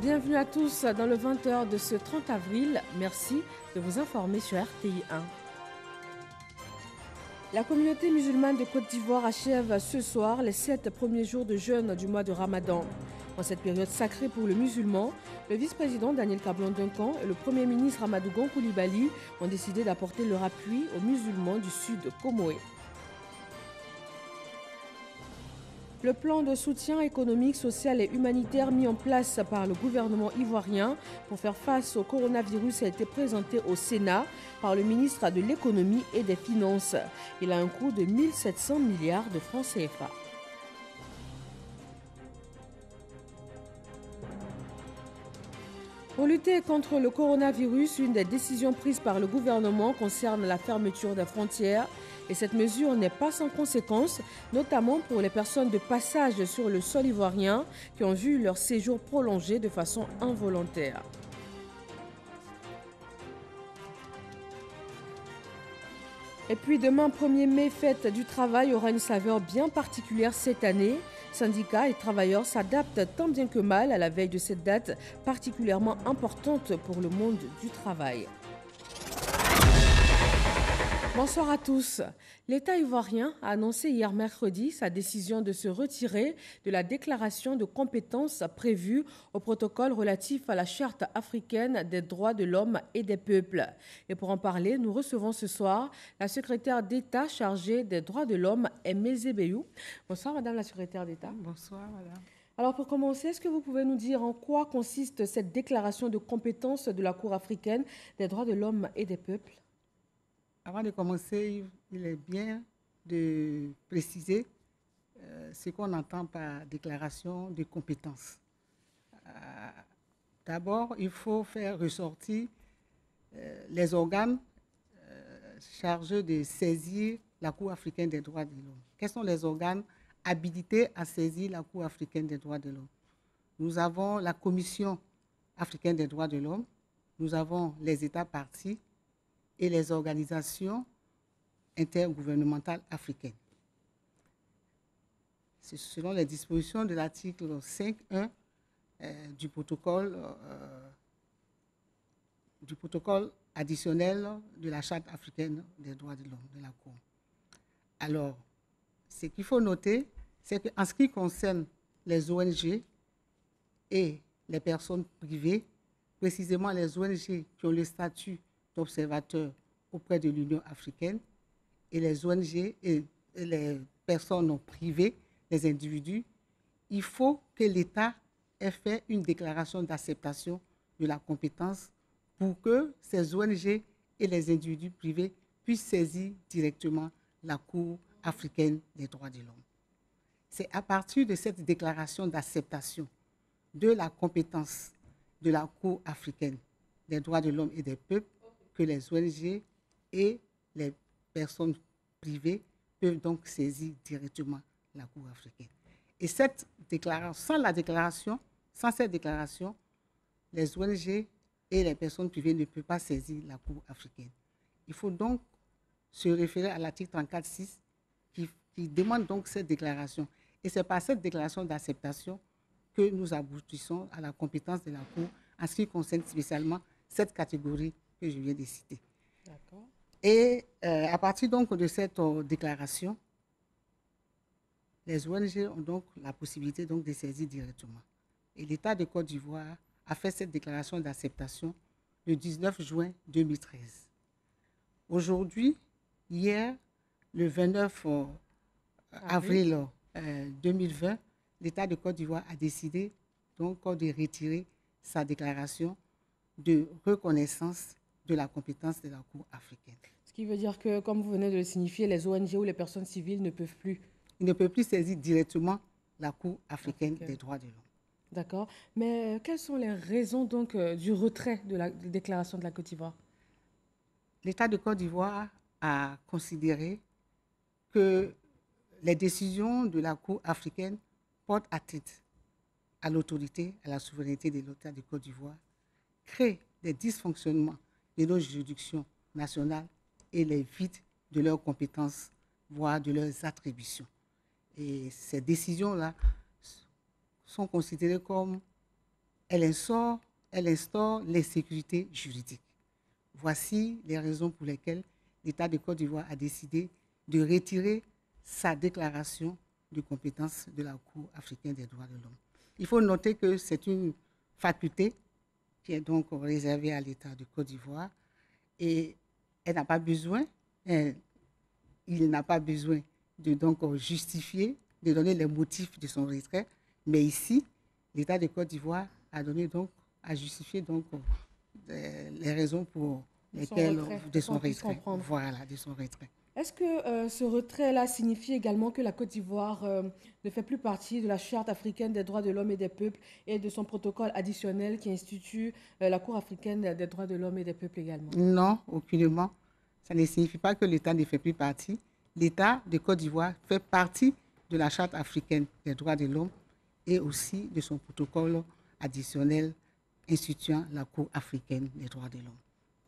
Bienvenue à tous dans le 20h de ce 30 avril. Merci de vous informer sur RTI 1. La communauté musulmane de Côte d'Ivoire achève ce soir les 7 premiers jours de jeûne du mois de Ramadan. En cette période sacrée pour le musulman, le vice-président Daniel Kablon-Duncan et le premier ministre Amadou Gon Coulibaly ont décidé d'apporter leur appui aux musulmans du sud de Comoé. Le plan de soutien économique, social et humanitaire mis en place par le gouvernement ivoirien pour faire face au coronavirus a été présenté au Sénat par le ministre de l'Économie et des Finances. Il a un coût de 1 700 milliards de francs CFA. Pour lutter contre le coronavirus, une des décisions prises par le gouvernement concerne la fermeture des frontières. Et cette mesure n'est pas sans conséquences, notamment pour les personnes de passage sur le sol ivoirien qui ont vu leur séjour prolongé de façon involontaire. Et puis demain, 1er mai, fête du travail aura une saveur bien particulière cette année. Syndicats et travailleurs s'adaptent tant bien que mal à la veille de cette date particulièrement importante pour le monde du travail. Bonsoir à tous. L'État ivoirien a annoncé hier mercredi sa décision de se retirer de la déclaration de compétences prévue au protocole relatif à la Charte africaine des droits de l'homme et des peuples. Et pour en parler, nous recevons ce soir la secrétaire d'État chargée des droits de l'homme, Aimé Zébéyou. Bonsoir Madame la secrétaire d'État. Bonsoir Madame. Alors pour commencer, est-ce que vous pouvez nous dire en quoi consiste cette déclaration de compétences de la Cour africaine des droits de l'homme et des peuples ? Avant de commencer, il est bien de préciser ce qu'on entend par déclaration de compétences. D'abord, il faut faire ressortir les organes chargés de saisir la Cour africaine des droits de l'homme. Quels sont les organes habilités à saisir la Cour africaine des droits de l'homme? Nous avons la Commission africaine des droits de l'homme, nous avons les États parties, et les organisations intergouvernementales africaines. C'est selon les dispositions de l'article 5.1 du protocole additionnel de la Charte africaine des droits de l'homme, de la Cour. Alors, ce qu'il faut noter, c'est qu'en ce qui concerne les ONG et les personnes privées, précisément les ONG qui ont le statut d'observateurs auprès de l'Union africaine et les ONG et les personnes privées, les individus, il faut que l'État ait fait une déclaration d'acceptation de la compétence pour que ces ONG et les individus privés puissent saisir directement la Cour africaine des droits de l'homme. C'est à partir de cette déclaration d'acceptation de la compétence de la Cour africaine des droits de l'homme et des peuples que les ONG et les personnes privées peuvent donc saisir directement la Cour africaine. Et cette déclaration, sans cette déclaration, les ONG et les personnes privées ne peuvent pas saisir la Cour africaine. Il faut donc se référer à l'article 34.6 qui demande donc cette déclaration. Et c'est par cette déclaration d'acceptation que nous aboutissons à la compétence de la Cour en ce qui concerne spécialement cette catégorie que je viens de citer. D'accord. Et à partir donc de cette déclaration, les ONG ont donc la possibilité donc de saisir directement. Et l'État de Côte d'Ivoire a fait cette déclaration d'acceptation le 19 juin 2013. Aujourd'hui, hier, le 29 avril 2020, l'État de Côte d'Ivoire a décidé donc de retirer sa déclaration de reconnaissance de la compétence de la Cour africaine. Ce qui veut dire que, comme vous venez de le signifier, les ONG ou les personnes civiles ne peuvent plus. Ils ne peuvent plus saisir directement la Cour africaine des droits de l'homme. D'accord. Mais quelles sont les raisons donc du retrait de la déclaration de la Côte d'Ivoire? L'État de Côte d'Ivoire a considéré que les décisions de la Cour africaine portent atteinte à l'autorité, à la souveraineté de l'État de Côte d'Ivoire, créent des dysfonctionnements de nos juridictions nationales et les vides de leurs compétences, voire de leurs attributions. Et ces décisions-là sont considérées comme elle instaure l'insécurité juridique. Voici les raisons pour lesquelles l'État de Côte d'Ivoire a décidé de retirer sa déclaration de compétence de la Cour africaine des droits de l'homme. Il faut noter que c'est une faculté qui est donc réservée à l'État de Côte d'Ivoire et il n'a pas besoin de donc justifier, de donner les motifs de son retrait, mais ici, l'État de Côte d'Ivoire a justifié donc les raisons pour lesquelles de son retrait. Voilà, de son retrait. Est-ce que ce retrait-là signifie également que la Côte d'Ivoire ne fait plus partie de la Charte africaine des droits de l'homme et des peuples et de son protocole additionnel qui institue la Cour africaine des droits de l'homme et des peuples également? Non, aucunement. Ça ne signifie pas que l'État ne fait plus partie. L'État de Côte d'Ivoire fait partie de la Charte africaine des droits de l'homme et aussi de son protocole additionnel instituant la Cour africaine des droits de l'homme.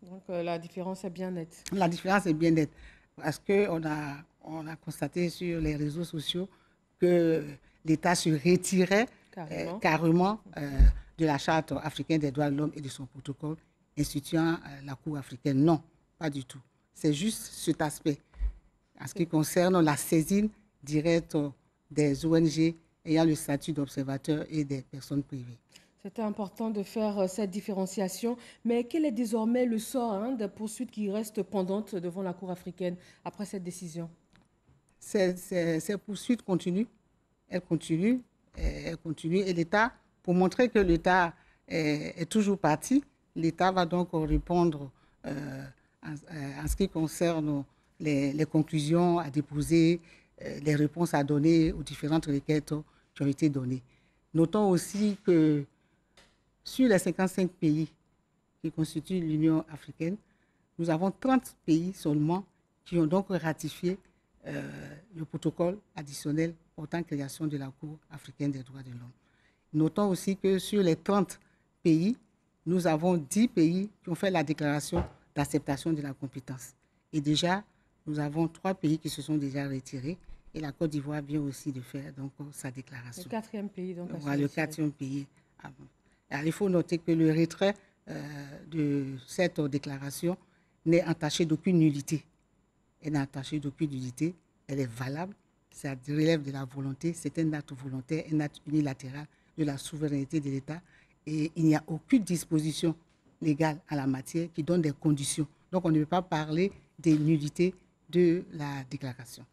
Donc la différence est bien nette. La différence est bien nette parce qu'on a constaté sur les réseaux sociaux que l'État se retirait carrément de la Charte africaine des droits de l'homme et de son protocole instituant la Cour africaine. Non, pas du tout. C'est juste cet aspect. En ce qui concerne la saisine directe des ONG ayant le statut d'observateur et des personnes privées. C'était important de faire cette différenciation, mais quel est désormais le sort des poursuites qui restent pendantes devant la Cour africaine après cette décision? Ces poursuites continuent, elles continuent, et l'État, pour montrer que l'État est toujours parti, l'État va donc répondre en ce qui concerne les conclusions à déposer, les réponses à donner aux différentes requêtes qui ont été données. Notons aussi que sur les 55 pays qui constituent l'Union africaine, nous avons 30 pays seulement qui ont donc ratifié le protocole additionnel portant création de la Cour africaine des droits de l'homme. Notons aussi que sur les 30 pays, nous avons 10 pays qui ont fait la déclaration d'acceptation de la compétence. Et déjà, nous avons 3 pays qui se sont déjà retirés et la Côte d'Ivoire vient aussi de faire donc, sa déclaration. Le 4e pays, donc. Voilà, le 4e pays. Alors, il faut noter que le retrait de cette déclaration n'est entaché d'aucune nullité. Elle n'est attachée d'aucune nullité, elle est valable, ça relève de la volonté, c'est un acte volontaire, un acte unilatéral de la souveraineté de l'État et il n'y a aucune disposition légale à la matière qui donne des conditions. Donc on ne peut pas parler des nullités de la déclaration.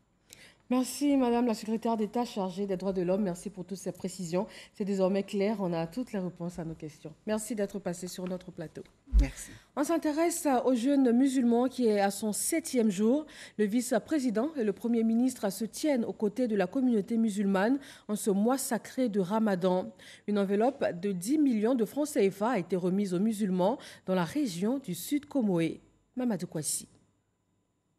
Merci Madame la secrétaire d'État chargée des droits de l'homme. Merci pour toutes ces précisions. C'est désormais clair, on a toutes les réponses à nos questions. Merci d'être passé sur notre plateau. Merci. On s'intéresse au jeune musulman qui est à son 7e jour. Le vice-président et le Premier ministre se tiennent aux côtés de la communauté musulmane en ce mois sacré de Ramadan. Une enveloppe de 10 millions de francs CFA a été remise aux musulmans dans la région du Sud Comoé. Mamadou Kouassi.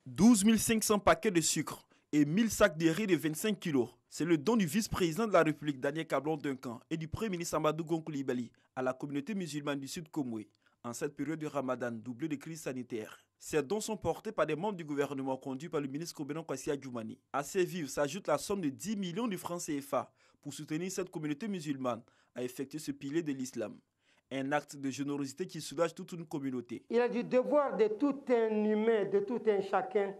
12 500 paquets de sucre et 1000 sacs de riz de 25 kilos. C'est le don du vice-président de la République, Daniel Kablon-Duncan, et du Premier ministre Amadou Gon Coulibaly à la communauté musulmane du Sud Comoé, en cette période de Ramadan doublée de crise sanitaire. Ces dons sont portés par des membres du gouvernement conduits par le ministre Kobenon Kwasi Adjoumani. À ces vivres s'ajoute la somme de 10 millions de francs CFA pour soutenir cette communauté musulmane à effectuer ce pilier de l'islam. Un acte de générosité qui soulage toute une communauté. Il est du devoir de tout un humain, de tout un chacun,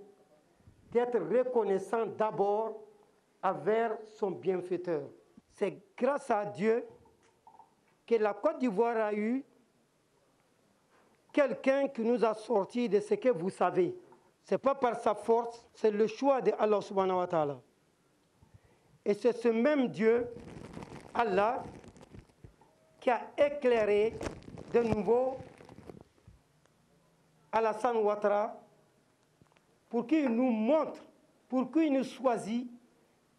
d'être reconnaissant d'abord envers son bienfaiteur. C'est grâce à Dieu que la Côte d'Ivoire a eu quelqu'un qui nous a sortis de ce que vous savez. Ce n'est pas par sa force, c'est le choix de Allah subhanahu wa ta'ala. Et c'est ce même Dieu, Allah, qui a éclairé de nouveau Alassane Ouattara pour qu'il nous montre, pour qu'il nous choisit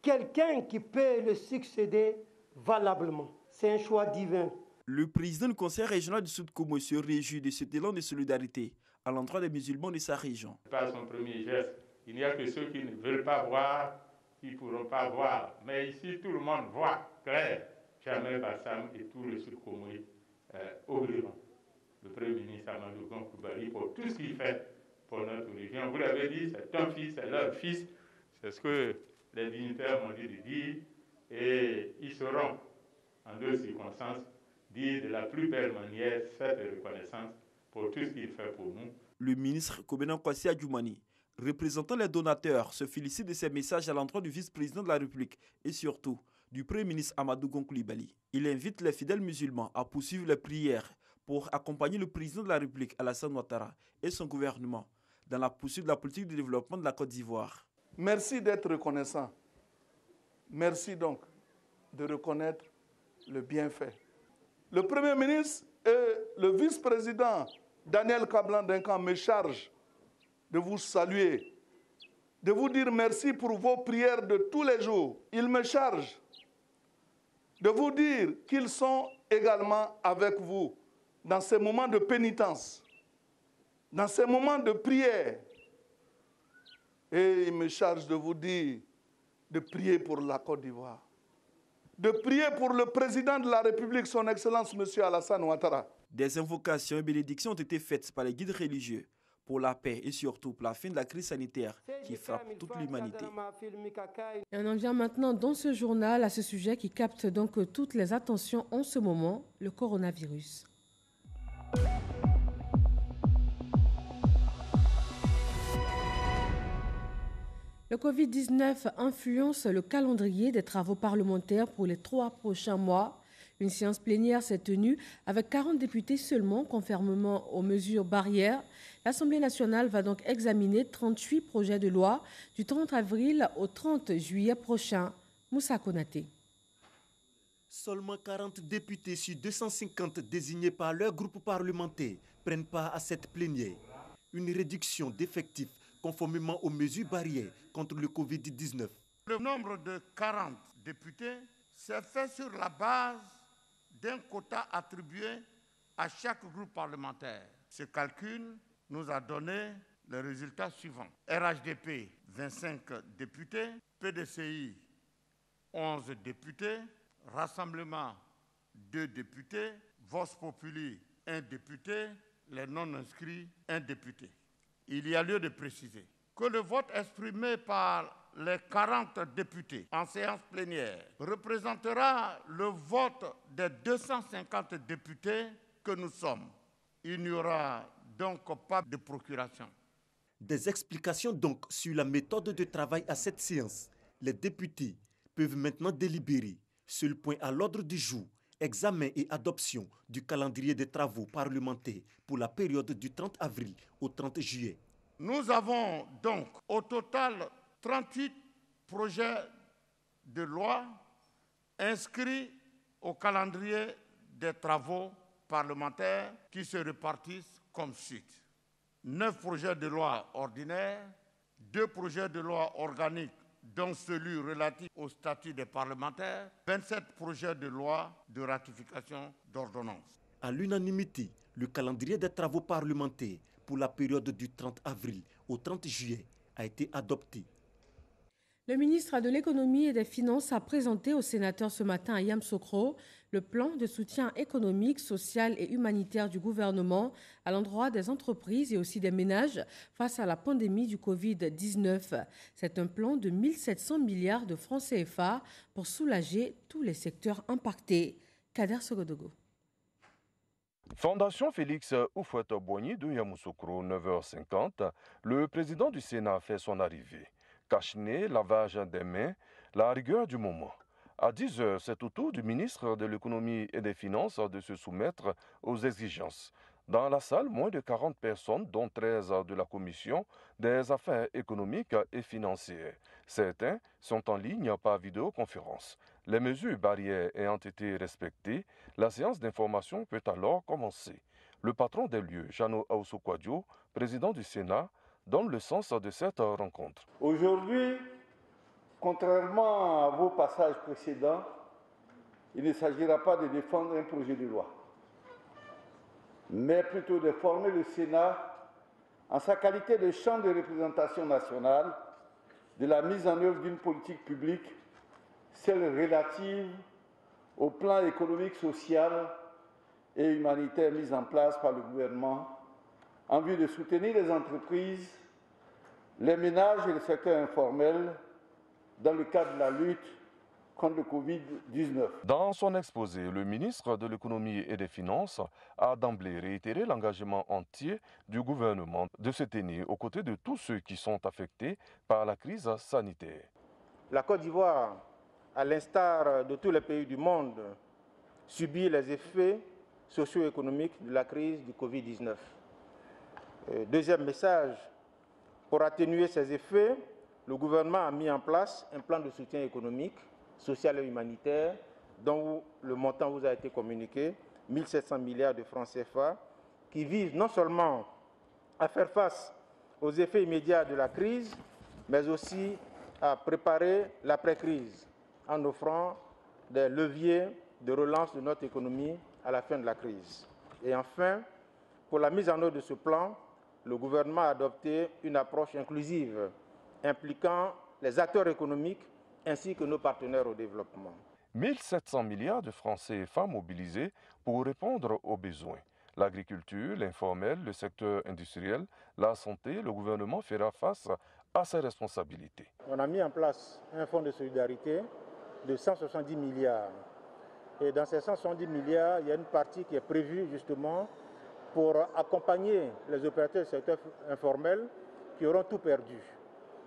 quelqu'un qui peut le succéder valablement. C'est un choix divin. Le président du conseil régional du Sud Comoé se réjouit de cet élan de solidarité à l'endroit des musulmans de sa région. Par son premier geste, il n'y a que ceux qui ne veulent pas voir, qui ne pourront pas voir. Mais ici, tout le monde voit clair. Jamel Bassam et tout le Sud Comoé au devant. Le Premier ministre Amadou Gon Coulibaly pour tout ce qu'il fait pour notre région. Vous l'avez dit, c'est un fils, c'est leur fils. C'est ce que les dignitaires m'ont dit de dire. Et ils seront, en deux circonstances, dire de la plus belle manière cette reconnaissance pour tout ce qu'il fait pour nous. Le ministre Kobena Kwasi Adjoumani, représentant les donateurs, se félicite de ces messages à l'endroit du vice-président de la République et surtout du Premier ministre Amadou Gon Coulibaly. Il invite les fidèles musulmans à poursuivre les prières pour accompagner le président de la République Alassane Ouattara et son gouvernement dans la poursuite de la politique de développement de la Côte d'Ivoire. Merci d'être reconnaissant. Merci donc de reconnaître le bienfait. Le Premier ministre et le vice-président Daniel Kablan-Duncan me chargent de vous saluer, de vous dire merci pour vos prières de tous les jours. Ils me chargent de vous dire qu'ils sont également avec vous dans ces moments de pénitence, dans ces moments de prière. Et ils me chargent de vous dire de prier pour la Côte d'Ivoire, de prier pour le président de la République, son Excellence M. Alassane Ouattara. Des invocations et bénédictions ont été faites par les guides religieux pour la paix et surtout pour la fin de la crise sanitaire qui frappe toute l'humanité. Et on en vient maintenant dans ce journal à ce sujet qui capte donc toutes les attentions en ce moment, le coronavirus. Le Covid-19 influence le calendrier des travaux parlementaires pour les 3 prochains mois. Une séance plénière s'est tenue avec 40 députés seulement, conformément aux mesures barrières. L'Assemblée nationale va donc examiner 38 projets de loi du 30 avril au 30 juillet prochain. Moussa Konaté. Seulement 40 députés sur 250 désignés par leur groupe parlementaire prennent part à cette plénière. Une réduction d'effectifs conformément aux mesures barrières contre le Covid-19. Le nombre de 40 députés s'est fait sur la base d'un quota attribué à chaque groupe parlementaire. Ce calcul nous a donné les résultats suivants. RHDP, 25 députés, PDCI, 11 députés, Rassemblement, 2 députés, Vox Populi, 1 député, les non-inscrits, 1 député. Il y a lieu de préciser que le vote exprimé par les 40 députés en séance plénière représentera le vote des 250 députés que nous sommes. Il n'y aura donc pas de procuration. Des explications donc sur la méthode de travail à cette séance. Les députés peuvent maintenant délibérer sur le point à l'ordre du jour, examen et adoption du calendrier des travaux parlementaires pour la période du 30 avril au 30 juillet. Nous avons donc au total 38 projets de loi inscrits au calendrier des travaux parlementaires qui se répartissent comme suite. 9 projets de loi ordinaires, 2 projets de loi organiques, dont celui relatif au statut des parlementaires, 27 projets de loi de ratification d'ordonnances. À l'unanimité, le calendrier des travaux parlementaires pour la période du 30 avril au 30 juillet a été adopté. Le ministre de l'Économie et des Finances a présenté aux sénateurs ce matin à Yamoussoukro le plan de soutien économique, social et humanitaire du gouvernement à l'endroit des entreprises et aussi des ménages face à la pandémie du Covid-19. C'est un plan de 1 700 milliards de francs CFA pour soulager tous les secteurs impactés. Kader Sogodogo. Fondation Félix Houphouët-Boigny de Yamoussoukro, 9h50, le président du Sénat fait son arrivée. Cache-nez, lavage des mains, la rigueur du moment. À 10h, c'est au tour du ministre de l'Économie et des Finances de se soumettre aux exigences. Dans la salle, moins de 40 personnes, dont 13 de la Commission des affaires économiques et financières. Certains sont en ligne par vidéoconférence. Les mesures barrières ayant été respectées, la séance d'information peut alors commencer. Le patron des lieux, Jano Aoussou-Kouadio, président du Sénat, donne le sens de cette rencontre. Aujourd'hui, contrairement à vos passages précédents, il ne s'agira pas de défendre un projet de loi, mais plutôt de former le Sénat en sa qualité de champ de représentation nationale de la mise en œuvre d'une politique publique, celle relative au plan économique, social et humanitaire mis en place par le gouvernement en vue de soutenir les entreprises, les ménages et le secteur informel dans le cadre de la lutte contre le Covid-19. Dans son exposé, le ministre de l'Économie et des Finances a d'emblée réitéré l'engagement entier du gouvernement de se tenir aux côtés de tous ceux qui sont affectés par la crise sanitaire. La Côte d'Ivoire, à l'instar de tous les pays du monde, subit les effets socio-économiques de la crise du Covid-19. Deuxième message, pour atténuer ces effets, le gouvernement a mis en place un plan de soutien économique, social et humanitaire, dont le montant vous a été communiqué, 1 700 milliards de francs CFA, qui vise non seulement à faire face aux effets immédiats de la crise, mais aussi à préparer l'après-crise, en offrant des leviers de relance de notre économie à la fin de la crise. Et enfin, pour la mise en œuvre de ce plan, le gouvernement a adopté une approche inclusive, impliquant les acteurs économiques ainsi que nos partenaires au développement. 1 700 milliards de francs CFA mobilisés pour répondre aux besoins. L'agriculture, l'informel, le secteur industriel, la santé, le gouvernement fera face à ses responsabilités. On a mis en place un fonds de solidarité de 170 milliards. Et dans ces 170 milliards, il y a une partie qui est prévue justement pour accompagner les opérateurs du secteur informel qui auront tout perdu.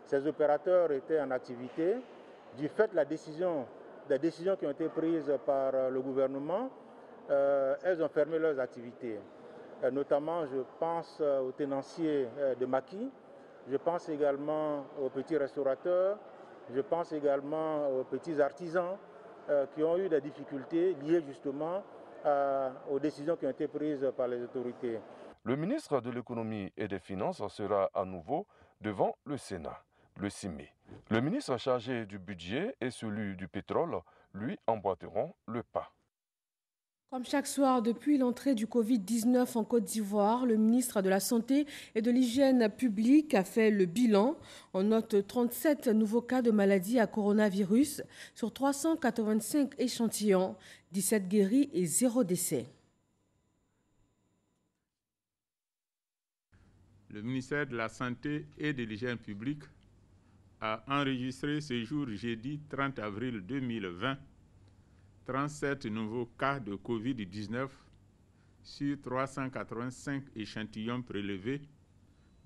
Ces opérateurs étaient en activité. Du fait des décisions qui ont été prises par le gouvernement, elles ont fermé leurs activités. Notamment, je pense aux tenanciers de maquis, je pense également aux petits restaurateurs, je pense également aux petits artisans qui ont eu des difficultés liées justement aux décisions qui ont été prises par les autorités. Le ministre de l'Économie et des Finances sera à nouveau devant le Sénat le 6 mai. Le ministre chargé du budget et celui du pétrole, lui, emboîteront le pas. Comme chaque soir, depuis l'entrée du Covid-19 en Côte d'Ivoire, le ministre de la Santé et de l'Hygiène publique a fait le bilan. On note 37 nouveaux cas de maladie à coronavirus sur 385 échantillons, 17 guéris et 0 décès. Le ministère de la Santé et de l'Hygiène publique a enregistré ce jour jeudi 30 avril 2020 37 nouveaux cas de Covid-19 sur 385 échantillons prélevés,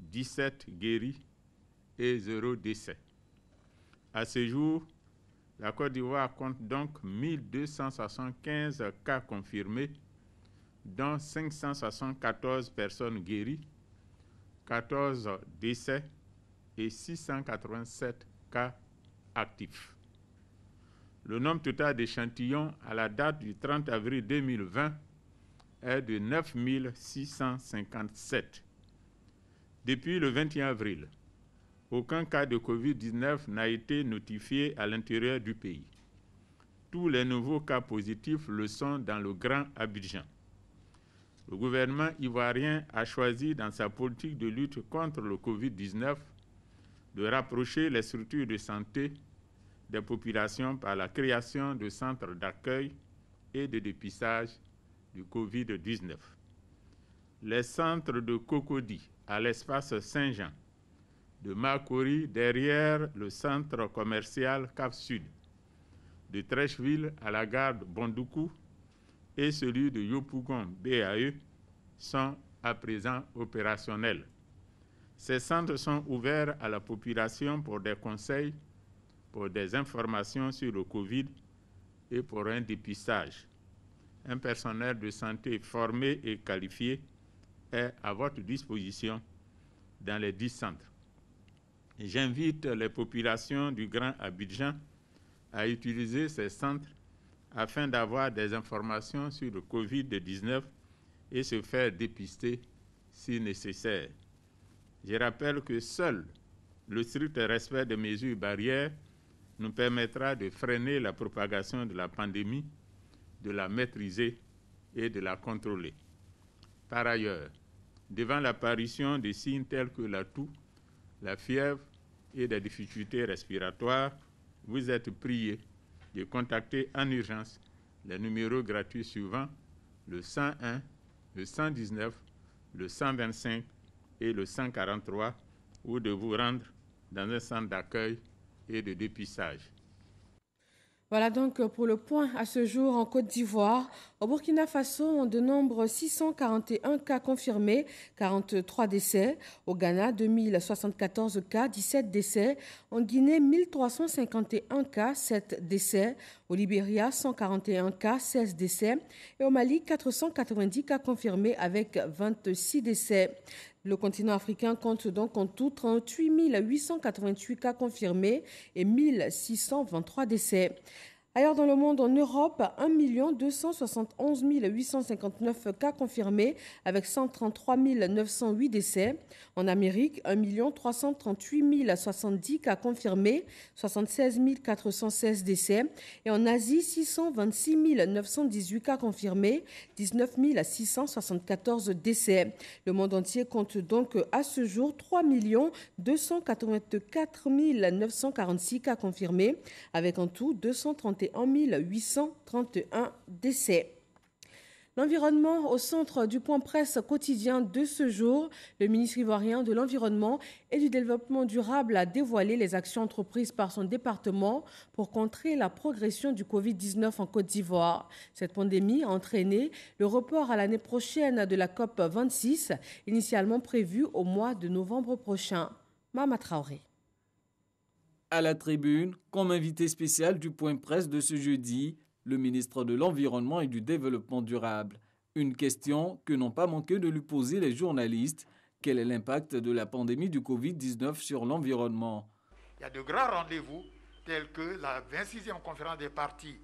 17 guéris et 0 décès. À ce jour, la Côte d'Ivoire compte donc 1275 cas confirmés, dont 574 personnes guéries, 14 décès et 687 cas actifs. Le nombre total d'échantillons à la date du 30 avril 2020 est de 9 657. Depuis le 21 avril, aucun cas de Covid-19 n'a été notifié à l'intérieur du pays. Tous les nouveaux cas positifs le sont dans le Grand Abidjan. Le gouvernement ivoirien a choisi dans sa politique de lutte contre le Covid-19 de rapprocher les structures de santé des populations par la création de centres d'accueil et de dépistage du Covid-19. Les centres de Cocody à l'espace Saint-Jean, de Makori derrière le centre commercial Cap-Sud, de Trècheville à la gare de Bondoukou et celui de Yopougon BAE sont à présent opérationnels. Ces centres sont ouverts à la population pour des conseils, pour des informations sur le Covid et pour un dépistage. Un personnel de santé formé et qualifié est à votre disposition dans les 10 centres. J'invite les populations du Grand Abidjan à utiliser ces centres afin d'avoir des informations sur le Covid-19 et se faire dépister si nécessaire. Je rappelle que seul le strict respect des mesures barrières nous permettra de freiner la propagation de la pandémie, de la maîtriser et de la contrôler. Par ailleurs, devant l'apparition de signes tels que la toux, la fièvre et des difficultés respiratoires, vous êtes priés de contacter en urgence les numéros gratuits suivants, le 101, le 119, le 125 et le 143, ou de vous rendre dans un centre d'accueil et de dépistage. Voilà donc pour le point à ce jour en Côte d'Ivoire. Au Burkina Faso, on dénombre 641 cas confirmés, 43 décès. Au Ghana, 2074 cas, 17 décès. En Guinée, 1351 cas, 7 décès. Au Libéria, 141 cas, 16 décès. Et au Mali, 490 cas confirmés avec 26 décès. Le continent africain compte donc en tout 38 888 cas confirmés et 1623 décès. Ailleurs dans le monde, en Europe, 1 271 859 cas confirmés avec 133 908 décès. En Amérique, 1 338 070 cas confirmés, 76 416 décès. Et en Asie, 626 918 cas confirmés, 19 674 décès. Le monde entier compte donc à ce jour 3 284 946 cas confirmés avec en tout 231 831 décès. L'environnement au centre du point presse quotidien de ce jour. Le ministre ivoirien de l'Environnement et du Développement durable a dévoilé les actions entreprises par son département pour contrer la progression du Covid-19 en Côte d'Ivoire. Cette pandémie a entraîné le report à l'année prochaine de la COP 26, initialement prévue au mois de novembre prochain. Mama Traoré. À la tribune, comme invité spécial du point presse de ce jeudi, le ministre de l'Environnement et du Développement durable. Une question que n'ont pas manqué de lui poser les journalistes. Quel est l'impact de la pandémie du Covid-19 sur l'environnement? Il y a de grands rendez-vous tels que la 26e conférence des parties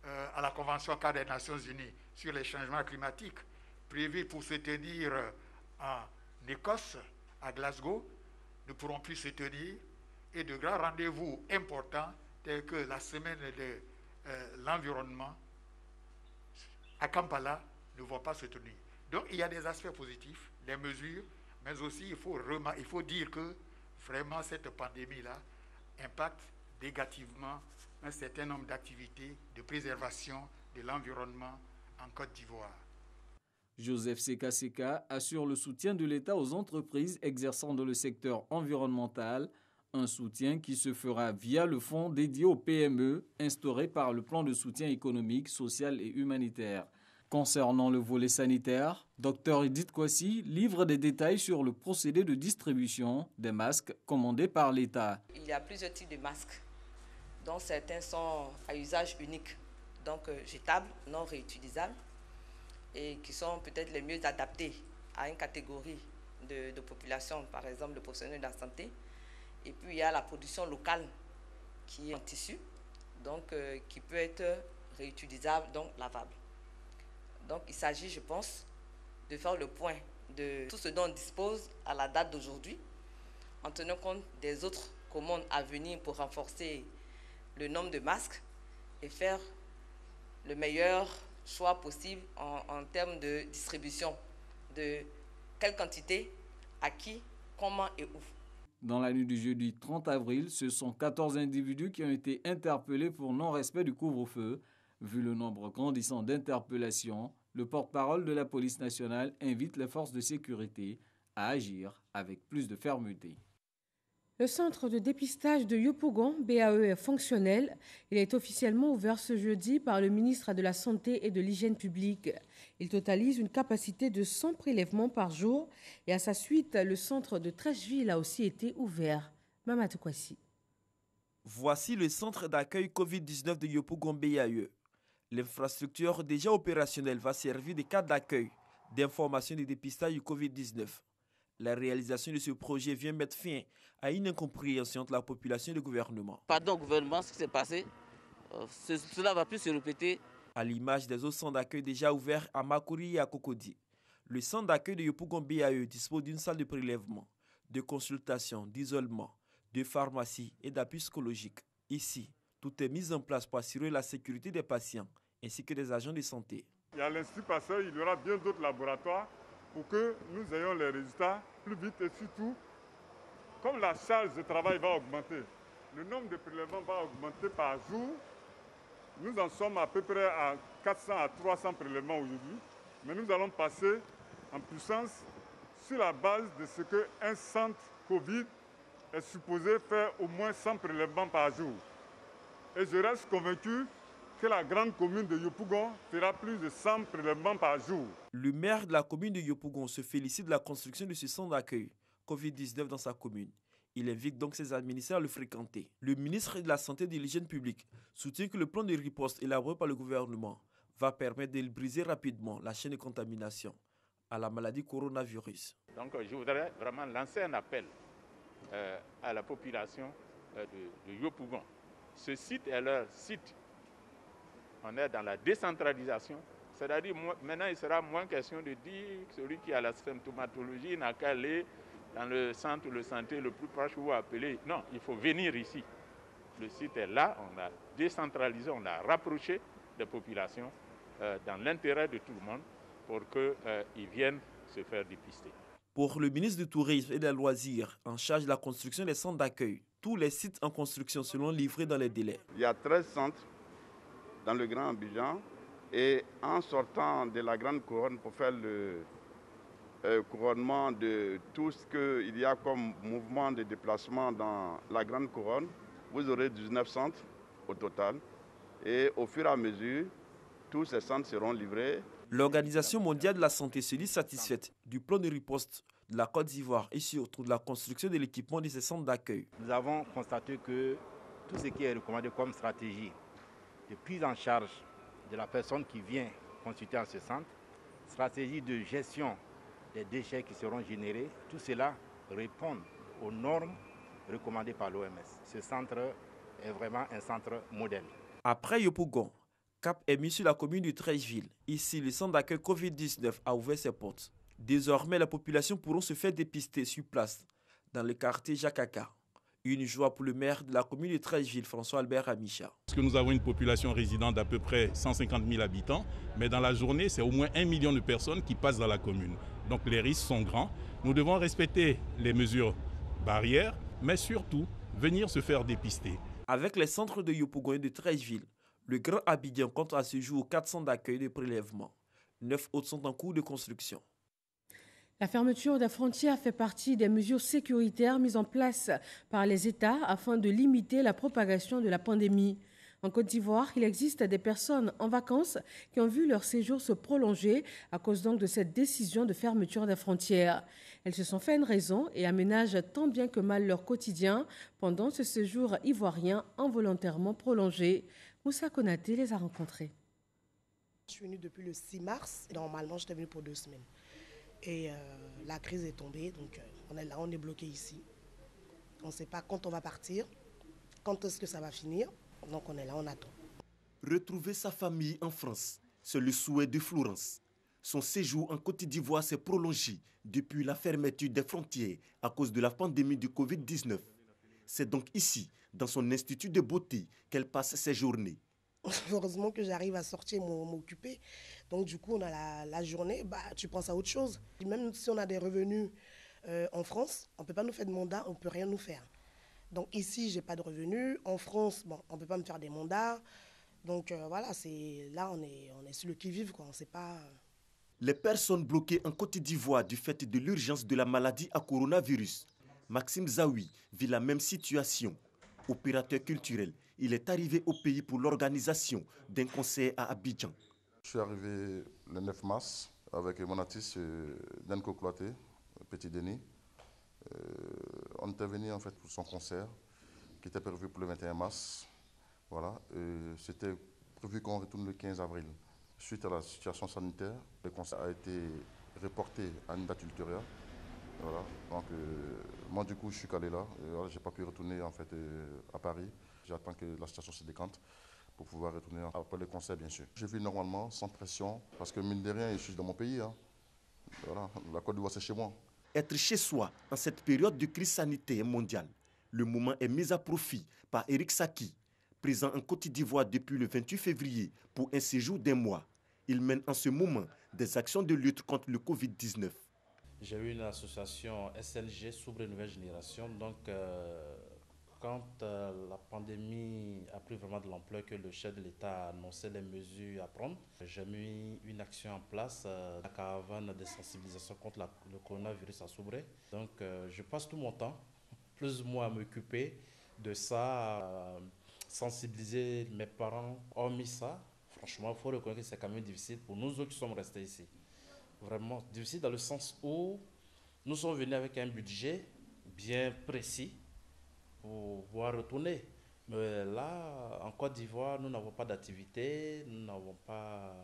à la Convention cadre des Nations Unies sur les changements climatiques, prévue pour se tenir en Écosse, à Glasgow, ne pourront plus se tenir. Et de grands rendez-vous importants tels que la semaine de l'environnement à Kampala ne vont pas se tenir. Donc il y a des aspects positifs, des mesures, mais aussi il faut dire que vraiment cette pandémie-là impacte négativement un certain nombre d'activités de préservation de l'environnement en Côte d'Ivoire. Joseph Seka assure le soutien de l'État aux entreprises exerçant dans le secteur environnemental. Un soutien qui se fera via le fonds dédié aux PME instauré par le plan de soutien économique, social et humanitaire. Concernant le volet sanitaire, Dr Edith Kwasi livre des détails sur le procédé de distribution des masques commandés par l'État. Il y a plusieurs types de masques, dont certains sont à usage unique, donc jetables, non réutilisables, et qui sont peut-être les mieux adaptés à une catégorie de population, par exemple le professionnel de la santé. Et puis il y a la production locale qui est en tissu, donc qui peut être réutilisable, donc lavable. Donc il s'agit, je pense, de faire le point de tout ce dont on dispose à la date d'aujourd'hui, en tenant compte des autres commandes à venir pour renforcer le nombre de masques et faire le meilleur choix possible en termes de distribution, de quelle quantité, à qui, comment et où. Dans la nuit du jeudi 30 avril, ce sont 14 individus qui ont été interpellés pour non-respect du couvre-feu. Vu le nombre grandissant d'interpellations, le porte-parole de la police nationale invite les forces de sécurité à agir avec plus de fermeté. Le centre de dépistage de Yopougon, BAE, est fonctionnel. Il est officiellement ouvert ce jeudi par le ministre de la Santé et de l'Hygiène publique. Il totalise une capacité de 100 prélèvements par jour et à sa suite, le centre de Trècheville a aussi été ouvert. Mamadou Kwasi. Voici le centre d'accueil Covid-19 de Yopougon BAE. L'infrastructure déjà opérationnelle va servir de cadre d'accueil, d'information et de dépistage du Covid-19. La réalisation de ce projet vient mettre fin à une incompréhension entre la population et le gouvernement. Pardon au gouvernement, ce qui s'est passé, cela ne va plus se répéter. À l'image des autres centres d'accueil déjà ouverts à Makuri et à Cocody, le centre d'accueil de Yopougon BAE dispose d'une salle de prélèvement, de consultation, d'isolement, de pharmacie et d'appui psychologique. Ici, tout est mis en place pour assurer la sécurité des patients ainsi que des agents de santé. Il y a l'Institut Pasteur, il y aura bien d'autres laboratoires pour que nous ayons les résultats plus vite et surtout, comme la charge de travail va augmenter, le nombre de prélèvements va augmenter par jour. Nous en sommes à peu près à 400 à 300 prélèvements aujourd'hui, mais nous allons passer en puissance sur la base de ce qu'un centre Covid est supposé faire au moins 100 prélèvements par jour. Et je reste convaincu que la grande commune de Yopougon fera plus de 100 prélèvements par jour. Le maire de la commune de Yopougon se félicite de la construction de ce centre d'accueil Covid-19 dans sa commune. Il invite donc ses administrés à le fréquenter. Le ministre de la Santé et de l'Hygiène publique soutient que le plan de riposte élaboré par le gouvernement va permettre de briser rapidement la chaîne de contamination à la maladie coronavirus. Donc je voudrais vraiment lancer un appel à la population de Yopougon. Ce site est leur site. On est dans la décentralisation. C'est-à-dire maintenant il sera moins question de dire que celui qui a la symptomatologie n'a qu'à aller dans le centre de santé le plus proche ou appeler. Non, il faut venir ici. Le site est là, on l'a décentralisé, on l'a rapproché des populations dans l'intérêt de tout le monde pour qu'ils viennent se faire dépister. Pour le ministre du Tourisme et des Loisirs, en charge de la construction des centres d'accueil, tous les sites en construction seront livrés dans les délais. Il y a 13 centres dans le Grand Abidjan et en sortant de la Grande Couronne pour faire le couronnement de tout ce qu'il y a comme mouvement de déplacement dans la Grande Couronne, vous aurez 19 centres au total et au fur et à mesure, tous ces centres seront livrés. L'Organisation mondiale de la santé se dit satisfaite du plan de riposte de la Côte d'Ivoire et surtout de la construction de l'équipement de ces centres d'accueil. Nous avons constaté que tout ce qui est recommandé comme stratégie de prise en charge de la personne qui vient consulter en ce centre, stratégie de gestion des déchets qui seront générés, tout cela répond aux normes recommandées par l'OMS. Ce centre est vraiment un centre modèle. Après Yopougon, cap est mis sur la commune de Treichville. Ici, le centre d'accueil Covid-19 a ouvert ses portes. Désormais, la population pourront se faire dépister sur place dans le quartier Jakaka. Une joie pour le maire de la commune de Treichville, François-Albert Amicha. Parce que nous avons une population résidente d'à peu près 150 000 habitants, mais dans la journée, c'est au moins 1 million de personnes qui passent dans la commune. Donc les risques sont grands. Nous devons respecter les mesures barrières, mais surtout venir se faire dépister. Avec les centres de Yopougon et de Treichville, le Grand Abidjan compte à ce jour 4 centres d'accueil de prélèvement. 9 autres sont en cours de construction. La fermeture des frontières fait partie des mesures sécuritaires mises en place par les États afin de limiter la propagation de la pandémie. En Côte d'Ivoire, il existe des personnes en vacances qui ont vu leur séjour se prolonger à cause donc de cette décision de fermeture des frontières. Elles se sont fait une raison et aménagent tant bien que mal leur quotidien pendant ce séjour ivoirien involontairement prolongé. Moussa Konaté les a rencontrés. Je suis venue depuis le 6 mars. Normalement, j'étais venue pour 2 semaines. Et la crise est tombée, donc on est là, on est bloqué ici. On ne sait pas quand on va partir, quand est-ce que ça va finir. Donc on est là, on attend. Retrouver sa famille en France, c'est le souhait de Florence. Son séjour en Côte d'Ivoire s'est prolongé depuis la fermeture des frontières à cause de la pandémie du Covid-19. C'est donc ici, dans son institut de beauté, qu'elle passe ses journées. Heureusement que j'arrive à sortir m'occuper. Donc du coup, on a la journée, tu penses à autre chose. Même si on a des revenus en France, on ne peut pas nous faire de mandat, on ne peut rien nous faire. Donc ici, je n'ai pas de revenus. En France, on ne peut pas me faire des mandats. Donc voilà, là, on est sur le qui-vive, quoi. On sait pas... Les personnes bloquées en Côte d'Ivoire du fait de l'urgence de la maladie à coronavirus. Maxime Zawi vit la même situation. Opérateur culturel, il est arrivé au pays pour l'organisation d'un concert à Abidjan. Je suis arrivé le 9 mars avec mon artiste Danko Cloité, Petit Denis. On était venu en fait pour son concert qui était prévu pour le 21 mars. Voilà. C'était prévu qu'on retourne le 15 avril. Suite à la situation sanitaire, le concert a été reporté à une date ultérieure. Voilà. Donc moi du coup je suis calé là. Je n'ai pas pu retourner en fait à Paris. J'attends que la situation se décante pour pouvoir retourner après le concert, bien sûr. Je vis normalement, sans pression, parce que mine de rien, je suis dans mon pays. Hein. Voilà, la Côte d'Ivoire, c'est chez moi. Être chez soi en cette période de crise sanitaire mondiale, le moment est mis à profit par Eric Saki, présent en Côte d'Ivoire depuis le 28 février pour un séjour d'1 mois. Il mène en ce moment des actions de lutte contre le Covid-19. J'ai eu une association SNG, Sobre Nouvelle Génération, donc... Quand la pandémie a pris vraiment de l'ampleur que le chef de l'État a annoncé les mesures à prendre, j'ai mis une action en place, la caravane de sensibilisation contre le coronavirus à Soubré. Donc je passe tout mon temps, plus ou moins à m'occuper de ça, sensibiliser mes parents, hormis ça, franchement, il faut reconnaître que c'est quand même difficile pour nous autres qui sommes restés ici. Vraiment difficile dans le sens où nous sommes venus avec un budget bien précis pour pouvoir retourner. Mais là, en Côte d'Ivoire, nous n'avons pas d'activité, nous n'avons pas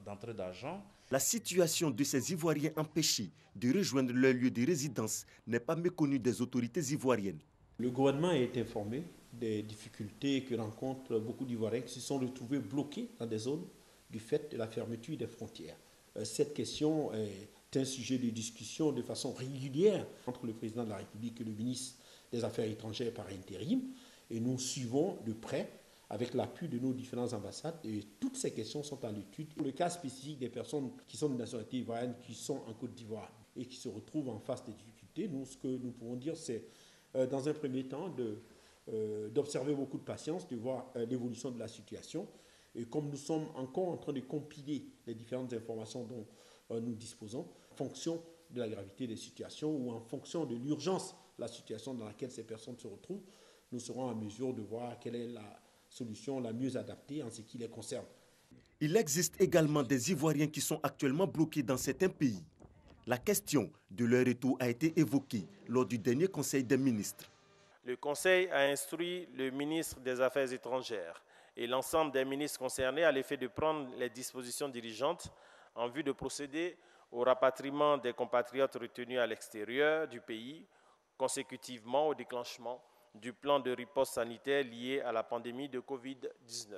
d'entrée d'argent. La situation de ces Ivoiriens empêchés de rejoindre leur lieu de résidence n'est pas méconnue des autorités ivoiriennes. Le gouvernement est informé des difficultés que rencontrent beaucoup d'Ivoiriens qui se sont retrouvés bloqués dans des zones du fait de la fermeture des frontières. Cette question est un sujet de discussion de façon régulière entre le président de la République et le ministre des Affaires étrangères par intérim. Et nous suivons de près, avec l'appui de nos différentes ambassades, et toutes ces questions sont à l'étude. Pour le cas spécifique des personnes qui sont de nationalité ivoirienne, qui sont en Côte d'Ivoire et qui se retrouvent en face des difficultés, nous, ce que nous pouvons dire, c'est, dans un premier temps, d'observer beaucoup de patience, de voir l'évolution de la situation. Et comme nous sommes encore en train de compiler les différentes informations dont nous disposons, en fonction de la gravité des situations ou en fonction de l'urgence de la situation dans laquelle ces personnes se retrouvent, nous serons en mesure de voir quelle est la solution la mieux adaptée en ce qui les concerne. Il existe également des Ivoiriens qui sont actuellement bloqués dans certains pays. La question de leur retour a été évoquée lors du dernier Conseil des ministres. Le Conseil a instruit le ministre des Affaires étrangères et l'ensemble des ministres concernés à l'effet de prendre les dispositions dirigeantes en vue de procéder au rapatriement des compatriotes retenus à l'extérieur du pays consécutivement au déclenchement du plan de riposte sanitaire lié à la pandémie de Covid-19.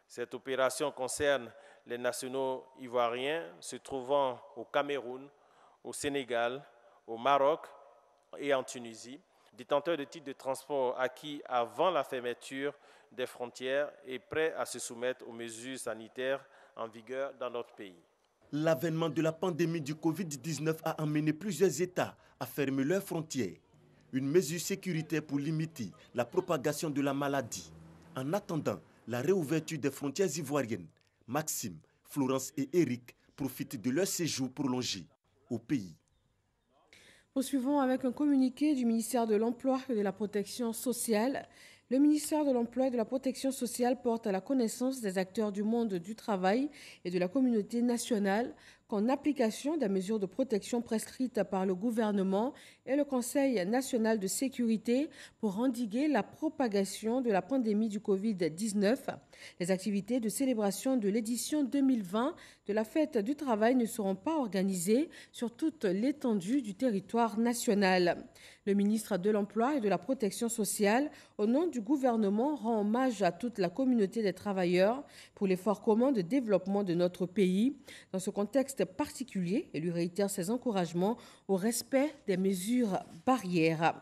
Cette opération concerne les nationaux ivoiriens se trouvant au Cameroun, au Sénégal, au Maroc et en Tunisie, détenteurs de titres de transport acquis avant la fermeture des frontières et prêts à se soumettre aux mesures sanitaires en vigueur dans notre pays. L'avènement de la pandémie du Covid-19 a amené plusieurs États à fermer leurs frontières. Une mesure sécuritaire pour limiter la propagation de la maladie. En attendant la réouverture des frontières ivoiriennes, Maxime, Florence et Eric profitent de leur séjour prolongé au pays. Poursuivons avec un communiqué du ministère de l'Emploi et de la Protection sociale. Le ministère de l'Emploi et de la Protection sociale porte à la connaissance des acteurs du monde du travail et de la communauté nationale qu'en application des mesures de protection prescrites par le gouvernement et le Conseil national de sécurité pour endiguer la propagation de la pandémie du Covid-19, les activités de célébration de l'édition 2020 de la fête du travail ne seront pas organisées sur toute l'étendue du territoire national. Le ministre de l'Emploi et de la Protection sociale, au nom du gouvernement, rend hommage à toute la communauté des travailleurs pour l'effort commun de développement de notre pays. Dans ce contexte particulier, et lui réitère ses encouragements au respect des mesures barrières.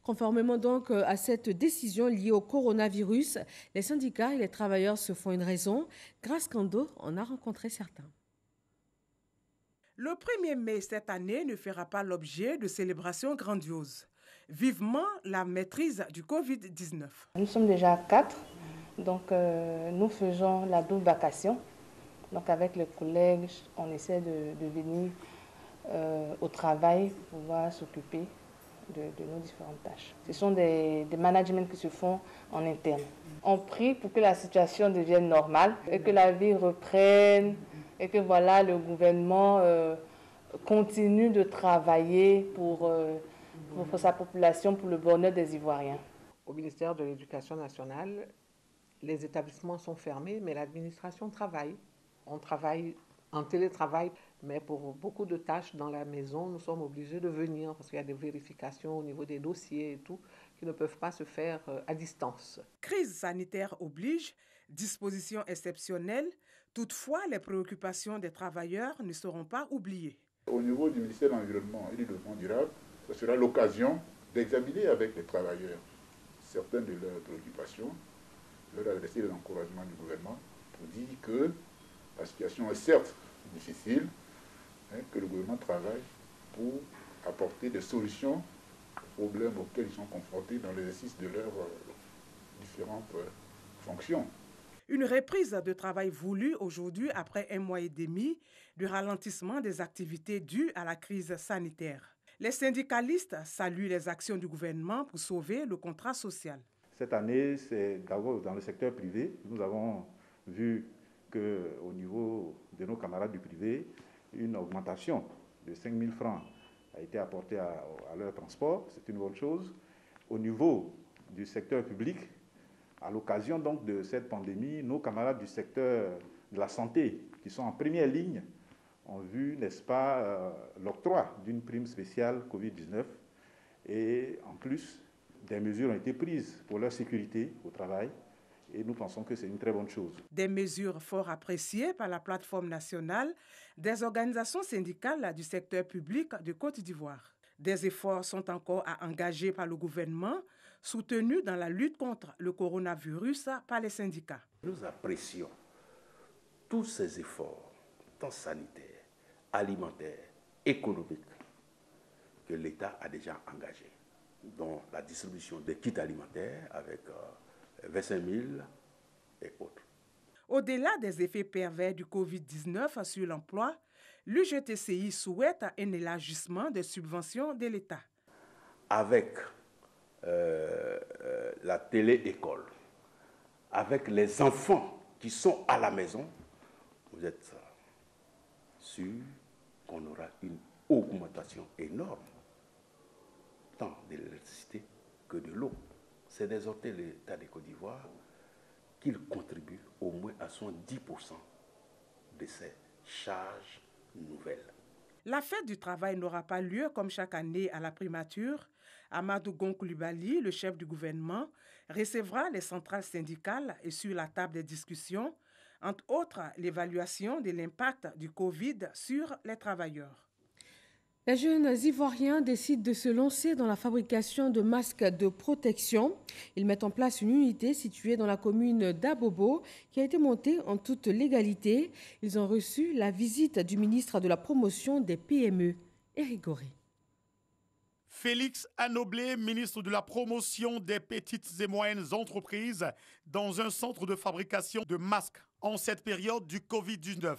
Conformément donc à cette décision liée au coronavirus, les syndicats et les travailleurs se font une raison. Grâce Kando en a rencontré certains. Le 1er mai cette année ne fera pas l'objet de célébrations grandioses. Vivement la maîtrise du Covid-19. Nous sommes déjà 4, donc nous faisons la double vacation. Donc avec les collègues, on essaie de venir au travail pour pouvoir s'occuper de nos différentes tâches. Ce sont des managements qui se font en interne. On prie pour que la situation devienne normale et que la vie reprenne et que voilà, le gouvernement continue de travailler pour sa population, pour le bonheur des Ivoiriens. Au ministère de l'Éducation nationale, les établissements sont fermés, mais l'administration travaille. On travaille en télétravail, mais pour beaucoup de tâches dans la maison, nous sommes obligés de venir parce qu'il y a des vérifications au niveau des dossiers et tout qui ne peuvent pas se faire à distance. Crise sanitaire oblige, dispositions exceptionnelles. Toutefois, les préoccupations des travailleurs ne seront pas oubliées. Au niveau du ministère de l'Environnement et du Développement durable, ce sera l'occasion d'examiner avec les travailleurs certaines de leurs préoccupations, leur adresser les encouragements du gouvernement pour dire que la situation est certes difficile, mais que le gouvernement travaille pour apporter des solutions aux problèmes auxquels ils sont confrontés dans l'exercice de leurs différentes fonctions. Une reprise de travail voulue aujourd'hui après 1 mois et demi du ralentissement des activités dues à la crise sanitaire. Les syndicalistes saluent les actions du gouvernement pour sauver le contrat social. Cette année, c'est d'abord dans le secteur privé. Nous avons vu qu'au niveau de nos camarades du privé, une augmentation de 5 000 francs a été apportée à leur transport. C'est une bonne chose. Au niveau du secteur public, à l'occasion donc de cette pandémie, nos camarades du secteur de la santé, qui sont en première ligne, ont vu, n'est-ce pas, l'octroi d'une prime spéciale Covid-19. Et en plus, des mesures ont été prises pour leur sécurité au travail. Et nous pensons que c'est une très bonne chose. Des mesures fort appréciées par la plateforme nationale des organisations syndicales du secteur public de Côte d'Ivoire. Des efforts sont encore à engager par le gouvernement, soutenus dans la lutte contre le coronavirus par les syndicats. Nous apprécions tous ces efforts, tant sanitaires, alimentaires, économiques, que l'État a déjà engagés, dont la distribution des kits alimentaires avec 25 000 et autres. Au-delà des effets pervers du Covid-19 sur l'emploi, l'UGTCI souhaite un élargissement des subventions de l'État. Avec la télé-école, avec les enfants qui sont à la maison, vous êtes sûr qu'on aura une augmentation énorme, tant de l'électricité que de l'eau. C'est d'exhorter l'État de Côte d'Ivoire qu'il contribue au moins à 70% de ces charges nouvelles. La fête du travail n'aura pas lieu comme chaque année à la primature. Amadou Gon Coulibaly, le chef du gouvernement, recevra les centrales syndicales et sur la table des discussions, entre autres l'évaluation de l'impact du Covid sur les travailleurs. Les jeunes Ivoiriens décident de se lancer dans la fabrication de masques de protection. Ils mettent en place une unité située dans la commune d'Abobo qui a été montée en toute légalité. Ils ont reçu la visite du ministre de la Promotion des PME, Éric Goré. Félix Anoblé, ministre de la Promotion des petites et moyennes entreprises, dans un centre de fabrication de masques en cette période du Covid-19.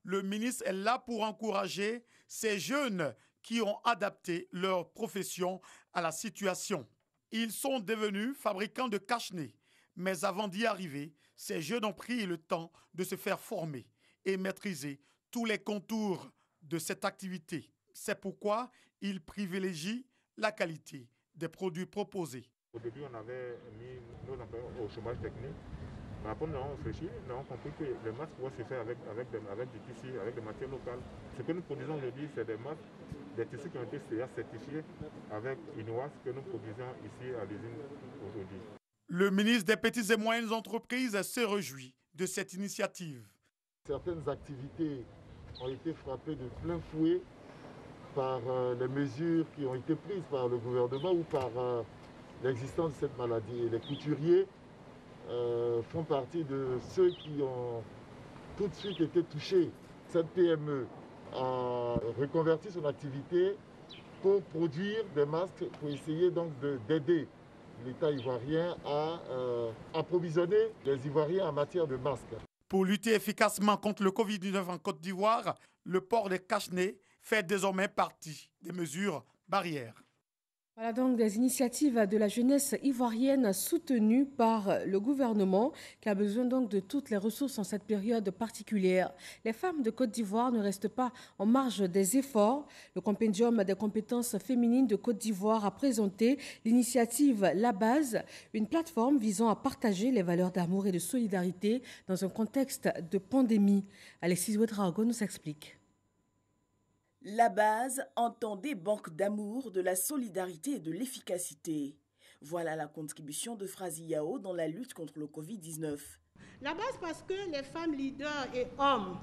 Le ministre est là pour encourager ces jeunes qui ont adapté leur profession à la situation. Ils sont devenus fabricants de cache-nez, mais avant d'y arriver, ces jeunes ont pris le temps de se faire former et maîtriser tous les contours de cette activité. C'est pourquoi ils privilégient la qualité des produits proposés. Au début, on avait mis nos employés au chômage technique. Mais après, nous avons réfléchi, nous avons compris que les masques pouvaient se faire avec du tissu, avec des matières locales. Ce que nous produisons aujourd'hui, c'est des masques, des tissus qui ont été certifiés avec INOAS que nous produisons ici à l'usine aujourd'hui. Le ministre des Petites et Moyennes Entreprises se réjouit de cette initiative. Certaines activités ont été frappées de plein fouet par les mesures qui ont été prises par le gouvernement ou par l'existence de cette maladie. Et les couturiers font partie de ceux qui ont tout de suite été touchés. Cette PME a reconverti son activité pour produire des masques, pour essayer donc d'aider l'État ivoirien à approvisionner les Ivoiriens en matière de masques. Pour lutter efficacement contre le Covid-19 en Côte d'Ivoire, le port des cache-nez fait désormais partie des mesures barrières. Voilà donc des initiatives de la jeunesse ivoirienne soutenues par le gouvernement qui a besoin donc de toutes les ressources en cette période particulière. Les femmes de Côte d'Ivoire ne restent pas en marge des efforts. Le compendium des compétences féminines de Côte d'Ivoire a présenté l'initiative La Base, une plateforme visant à partager les valeurs d'amour et de solidarité dans un contexte de pandémie. Alexis Ouedraogo nous explique. La Base entend des banques d'amour, de la solidarité et de l'efficacité. Voilà la contribution de Frazi Yao dans la lutte contre le Covid-19. La Base parce que les femmes leaders et hommes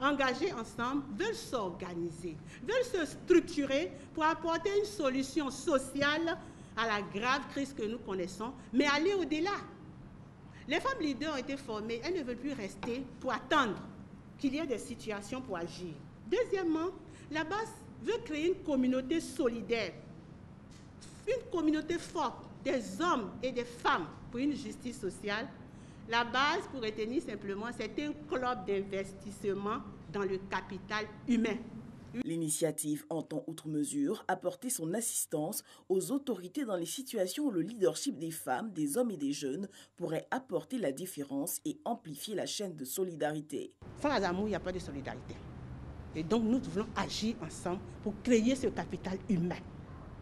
engagés ensemble veulent s'organiser, veulent se structurer pour apporter une solution sociale à la grave crise que nous connaissons, mais aller au-delà. Les femmes leaders ont été formées, elles ne veulent plus rester pour attendre qu'il y ait des situations pour agir. Deuxièmement, la Base veut créer une communauté solidaire, une communauté forte des hommes et des femmes pour une justice sociale. La Base, pour retenir simplement, c'est un club d'investissement dans le capital humain, L'initiative entend, outre mesure, apporter son assistance aux autorités dans les situations où le leadership des femmes, des hommes et des jeunes pourrait apporter la différence et amplifier la chaîne de solidarité. Sans amour, il n'y a pas de solidarité. Et donc nous devons agir ensemble pour créer ce capital humain.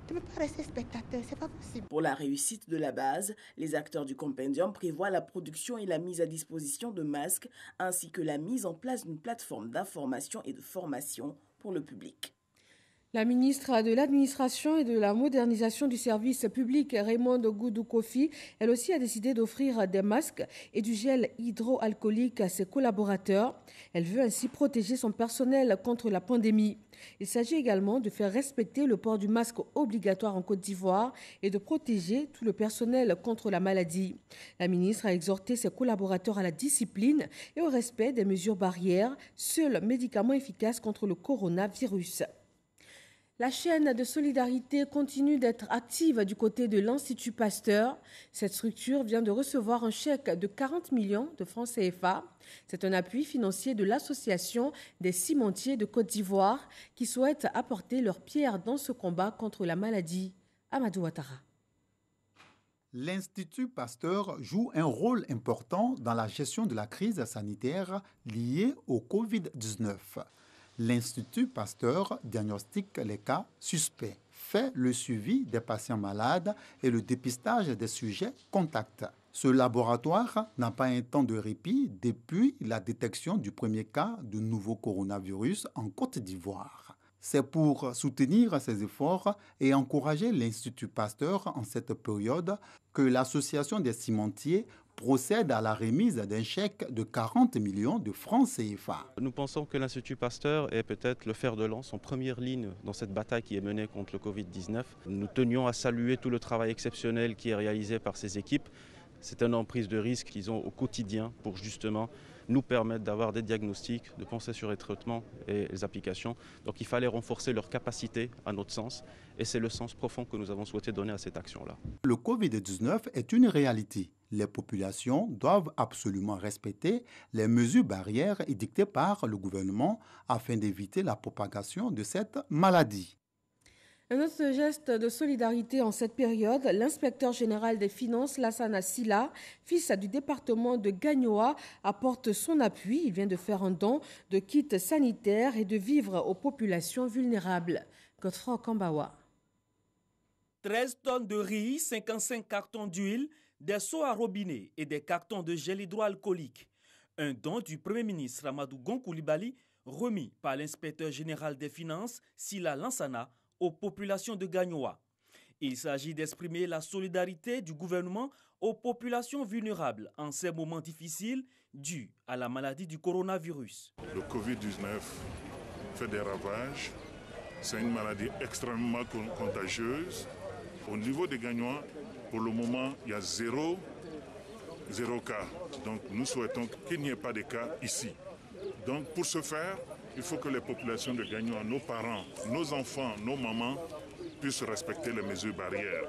Tu ne peux pas rester spectateur, c'est pas possible. Pour la réussite de la base, les acteurs du compendium prévoient la production et la mise à disposition de masques, ainsi que la mise en place d'une plateforme d'information et de formation pour le public. La ministre de l'Administration et de la Modernisation du service public, Raymonde Goudou Kofi, elle aussi a décidé d'offrir des masques et du gel hydroalcoolique à ses collaborateurs. Elle veut ainsi protéger son personnel contre la pandémie. Il s'agit également de faire respecter le port du masque obligatoire en Côte d'Ivoire et de protéger tout le personnel contre la maladie. La ministre a exhorté ses collaborateurs à la discipline et au respect des mesures barrières, seul médicament efficace contre le coronavirus. La chaîne de solidarité continue d'être active du côté de l'Institut Pasteur. Cette structure vient de recevoir un chèque de 40 millions de francs CFA. C'est un appui financier de l'Association des cimentiers de Côte d'Ivoire qui souhaite apporter leur pierre dans ce combat contre la maladie. Amadou Ouattara. L'Institut Pasteur joue un rôle important dans la gestion de la crise sanitaire liée au Covid-19. L'Institut Pasteur diagnostique les cas suspects, fait le suivi des patients malades et le dépistage des sujets contacts. Ce laboratoire n'a pas un temps de répit depuis la détection du premier cas de nouveau coronavirus en Côte d'Ivoire. C'est pour soutenir ces efforts et encourager l'Institut Pasteur en cette période que l'Association des cimentiers procède à la remise d'un chèque de 40 millions de francs CFA. Nous pensons que l'Institut Pasteur est peut-être le fer de lance en première ligne dans cette bataille qui est menée contre le Covid-19. Nous tenions à saluer tout le travail exceptionnel qui est réalisé par ces équipes. C'est une emprise de risque qu'ils ont au quotidien pour justement nous permettre d'avoir des diagnostics, de penser sur les traitements et les applications. Donc il fallait renforcer leur capacité à notre sens et c'est le sens profond que nous avons souhaité donner à cette action-là. Le Covid-19 est une réalité. Les populations doivent absolument respecter les mesures barrières édictées par le gouvernement afin d'éviter la propagation de cette maladie. Un autre geste de solidarité en cette période, l'inspecteur général des finances, Lassana Silla, fils du département de Gagnoa, apporte son appui. Il vient de faire un don de kits sanitaires et de vivres aux populations vulnérables. Godefroy Kambawa. 13 tonnes de riz, 55 cartons d'huile, des seaux à robinet et des cartons de gel hydroalcoolique. Un don du Premier ministre Amadou Gon Coulibaly, remis par l'inspecteur général des finances, Silla Lansana, aux populations de Gagnoa. Il s'agit d'exprimer la solidarité du gouvernement aux populations vulnérables en ces moments difficiles dus à la maladie du coronavirus. Le Covid-19 fait des ravages. C'est une maladie extrêmement contagieuse. Au niveau des Gagnois, pour le moment, il y a zéro cas. Donc nous souhaitons qu'il n'y ait pas de cas ici. Donc pour ce faire, il faut que les populations de Gagnoa, nos parents, nos enfants, nos mamans puissent respecter les mesures barrières.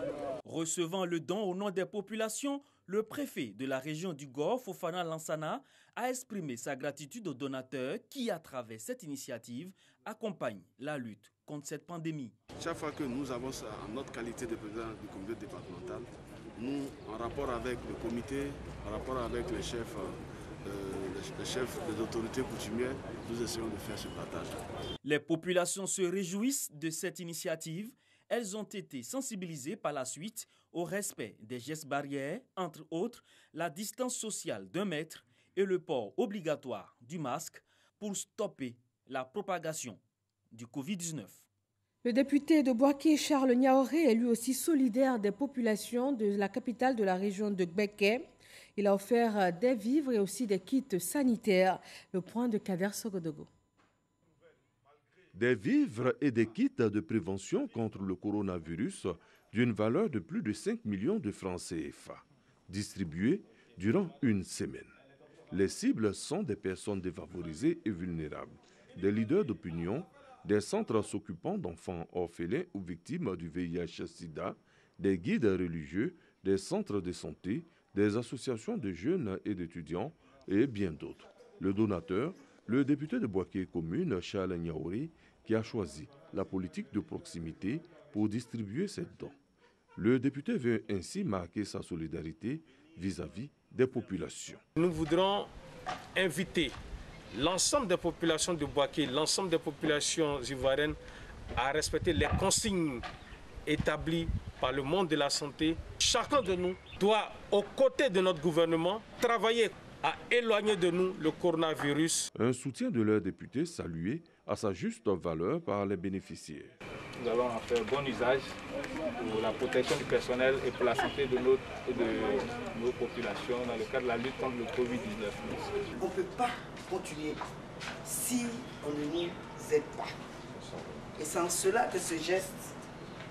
Recevant le don au nom des populations, le préfet de la région du Golfe, Fofana Lansana, a exprimé sa gratitude aux donateurs qui, à travers cette initiative, accompagnent la lutte contre cette pandémie. Chaque fois que nous avons ça en notre qualité de président du comité départemental, nous, en rapport avec le comité, en rapport avec les chefs des autorités coutumières, nous essayons de faire ce partage. Les populations se réjouissent de cette initiative. Elles ont été sensibilisées par la suite au respect des gestes barrières, entre autres la distance sociale d'1 mètre et le port obligatoire du masque pour stopper la propagation du Covid-19. Le député de Boaké, Charles Niaoré, est lui aussi solidaire des populations de la capitale de la région de Gbeke. Il a offert des vivres et aussi des kits sanitaires. Le point de Kader Sogodogo. Des vivres et des kits de prévention contre le coronavirus d'une valeur de plus de 5 millions de francs CFA, distribués durant une semaine. Les cibles sont des personnes défavorisées et vulnérables, des leaders d'opinion, des centres s'occupant d'enfants orphelins ou victimes du VIH-Sida, des guides religieux, des centres de santé, des associations de jeunes et d'étudiants et bien d'autres. Le donateur, le député de Boaké Commune, Charles Niaoré, qui a choisi la politique de proximité pour distribuer ces dons. Le député veut ainsi marquer sa solidarité vis-à-vis des populations. Nous voudrons inviter l'ensemble des populations de Bouaké, l'ensemble des populations ivoiriennes à respecter les consignes établies par le monde de la santé. Chacun de nous doit, aux côtés de notre gouvernement, travailler à éloigner de nous le coronavirus. Un soutien de leur député salué à sa juste valeur par les bénéficiaires. Nous allons en faire bon usage pour la protection du personnel et pour la santé de nos populations dans le cadre de la lutte contre le Covid-19. On ne peut pas continuer si on ne nous aide pas. Et c'est en cela que ce geste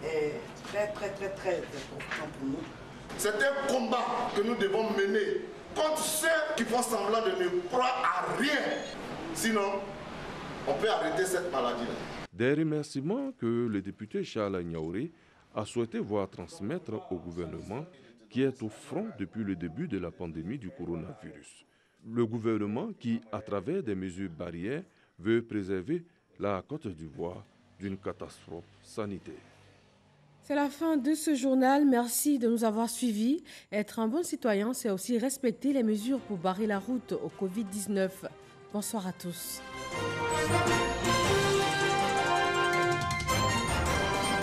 est très important pour nous. C'est un combat que nous devons mener contre ceux qui font semblant de ne croire à rien. Sinon, on peut arrêter cette maladie-là. Des remerciements que le député Charles Agnaouré a souhaité voir transmettre au gouvernement qui est au front depuis le début de la pandémie du coronavirus. Le gouvernement qui, à travers des mesures barrières, veut préserver la Côte d'Ivoire d'une catastrophe sanitaire. C'est la fin de ce journal. Merci de nous avoir suivis. Être un bon citoyen, c'est aussi respecter les mesures pour barrer la route au Covid-19. Bonsoir à tous.